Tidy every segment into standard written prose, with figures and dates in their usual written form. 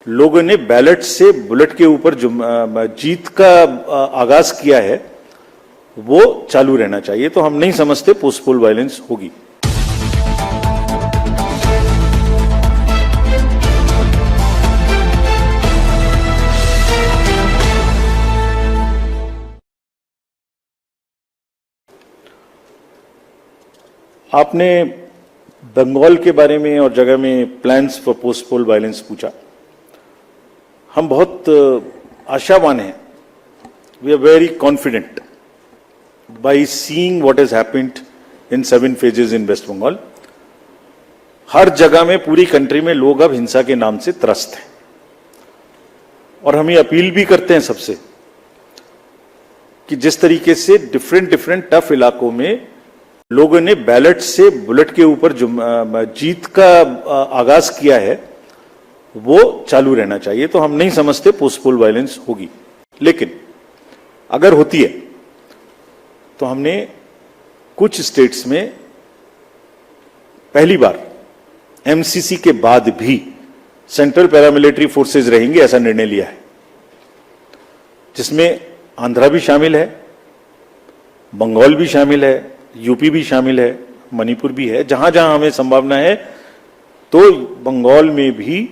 लोगों ने बैलेट से बुलेट के ऊपर जो जीत का आगाज किया है वो चालू रहना चाहिए। तो हम नहीं समझते पोस्ट पोल वायलेंस होगी। आपने बंगाल के बारे में और जगह में plans for post poll violence पूछा। हम बहुत आशावान हैं। We are very confident by seeing what has happened in 7 phases in West Bengal. हर जगह में पूरी कंट्री में लोग अब हिंसा के नाम से त्रस्त हैं और हम ये अपील भी करते हैं सबसे कि जिस तरीके से डिफरेंट टफ इलाकों में लोगों ने बैलेट से बुलेट के ऊपर जो जीत का आगाज किया है वो चालू रहना चाहिए। तो हम नहीं समझते पोस्ट पोल वायलेंस होगी। लेकिन अगर होती है तो हमने कुछ स्टेट्स में पहली बार एमसीसी के बाद भी सेंट्रल पैरामिलिट्री फोर्सेस रहेंगे ऐसा निर्णय लिया है, जिसमें आंध्रा भी शामिल है, बंगाल भी शामिल है, यूपी भी शामिल है, मणिपुर भी है। जहां जहां हमें संभावना है तो बंगाल में भी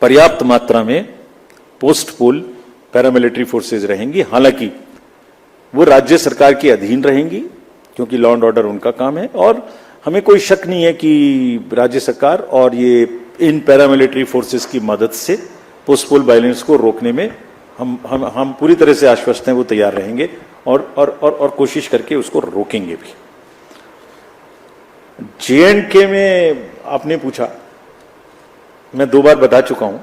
पर्याप्त मात्रा में पोस्ट पोल पैरामिलिट्री फोर्सेज रहेंगी। हालांकि वो राज्य सरकार के अधीन रहेंगी क्योंकि लॉ एंड ऑर्डर उनका काम है और हमें कोई शक नहीं है कि राज्य सरकार और ये इन पैरामिलिट्री फोर्सेज की मदद से पोस्ट पोल वायलेंस को रोकने में हम पूरी तरह से आश्वस्त हैं। वो तैयार रहेंगे और कोशिश करके उसको रोकेंगे भी। JNK में आपने पूछा, मैं 2 बार बता चुका हूं।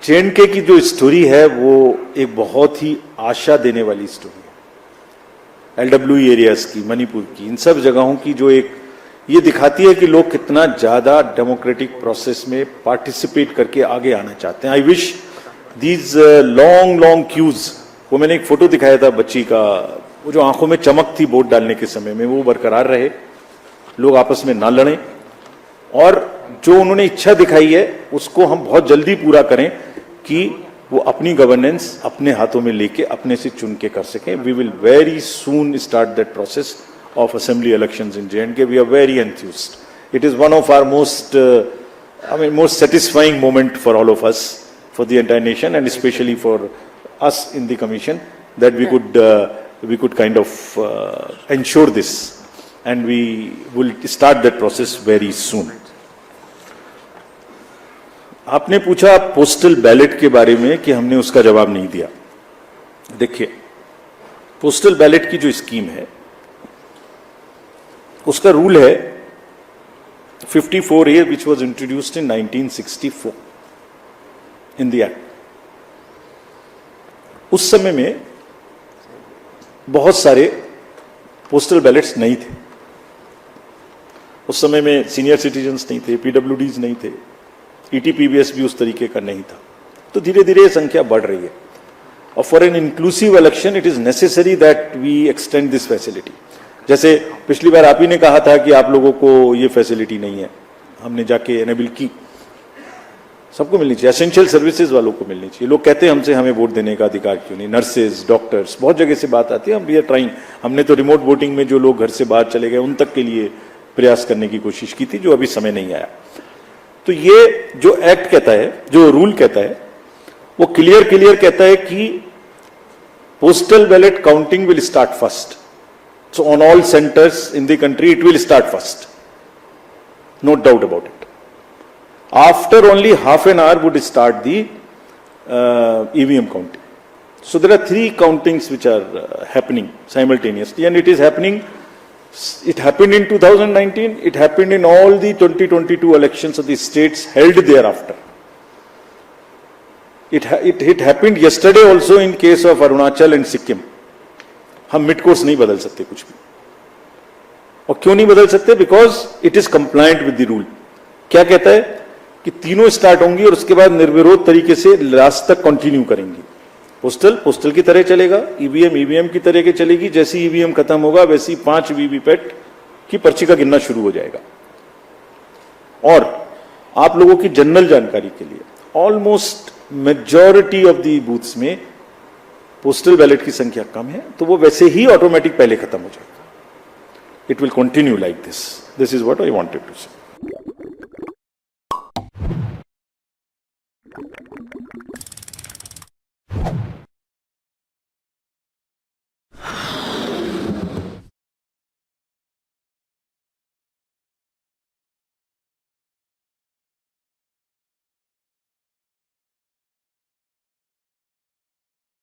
JNK की जो स्टोरी है वो एक बहुत ही आशा देने वाली स्टोरी है। LWE एरियाज की, मणिपुर की, इन सब जगहों की जो एक ये दिखाती है कि लोग कितना ज्यादा डेमोक्रेटिक प्रोसेस में पार्टिसिपेट करके आगे आना चाहते हैं। I wish these long queues, वो मैंने एक फोटो दिखाया था बच्ची का, वो जो आंखों में चमक थी वोट डालने के समय में, वो बरकरार रहे, लोग आपस में ना लड़ें और जो उन्होंने इच्छा दिखाई है उसको हम बहुत जल्दी पूरा करें कि वो अपनी गवर्नेंस अपने हाथों में लेके अपने से चुन के कर सकें। We will very soon start that process of assembly elections in JNK। We are very enthused. It is one of our most satisfying moment for all of us, for the entire nation and especially for us in the commission, that we could kind of ensure this and we will start that process very soon. आपने पूछा postal ballot के बारे में कि हमने उसका जवाब नहीं दिया। देखिए, पोस्टल बैलेट की जो स्कीम है उसका रूल है 54A which was introduced in 1964 in the act। उस समय में बहुत सारे पोस्टल बैलेट्स नहीं थे। उस समय में सीनियर सिटीजन्स नहीं थे, PWDs नहीं थे, ETPBS भी उस तरीके का नहीं था। तो धीरे धीरे संख्या बढ़ रही है और for an inclusive election it is necessary that we extend this facility. जैसे पिछली बार आप ही ने कहा था कि आप लोगों को ये फैसिलिटी नहीं है, हमने जाके एनेबल की। सबको मिलनी चाहिए, एसेंशियल सर्विसेज वालों को मिलनी चाहिए। लोग कहते हैं हमसे हमें वोट देने का अधिकार क्यों नहीं, नर्सेज, डॉक्टर्स, बहुत जगह से बात आती है। हम वी आर ट्राइंग। हमने तो रिमोट वोटिंग में जो लोग घर से बाहर चले गए उन तक के लिए प्रयास करने की कोशिश की थी, जो अभी समय नहीं आया। तो ये जो एक्ट कहता है, जो रूल कहता है, वो क्लियर कहता है कि postal ballot counting will start first. So on all centres in the country it will start first, no doubt about it. After only half an hour would start the EVM counting. So there are 3 countings which are happening simultaneously, and it is happening. It happened in 2019. It happened in all the 2022 elections of the states held thereafter. It happened yesterday also in case of Arunachal and Sikkim. हम mid course नहीं बदल सकते कुछ भी। और क्यों नहीं बदल सकते? Because it is compliant with the rule. क्या कहता है कि तीनों स्टार्ट होंगी और उसके बाद निर्विरोध तरीके से लास्ट तक कंटिन्यू करेंगी। पोस्टल की तरह चलेगा, ईवीएम की तरह के चलेगी। जैसे ईवीएम खत्म होगा वैसे ही 5 वीवीपैट की पर्ची का गिनना शुरू हो जाएगा। और आप लोगों की जनरल जानकारी के लिए, almost majority of the booths में पोस्टल बैलेट की संख्या कम है, तो वो वैसे ही ऑटोमेटिक पहले खत्म हो जाएगा. It will continue like this. This is what I wanted to से.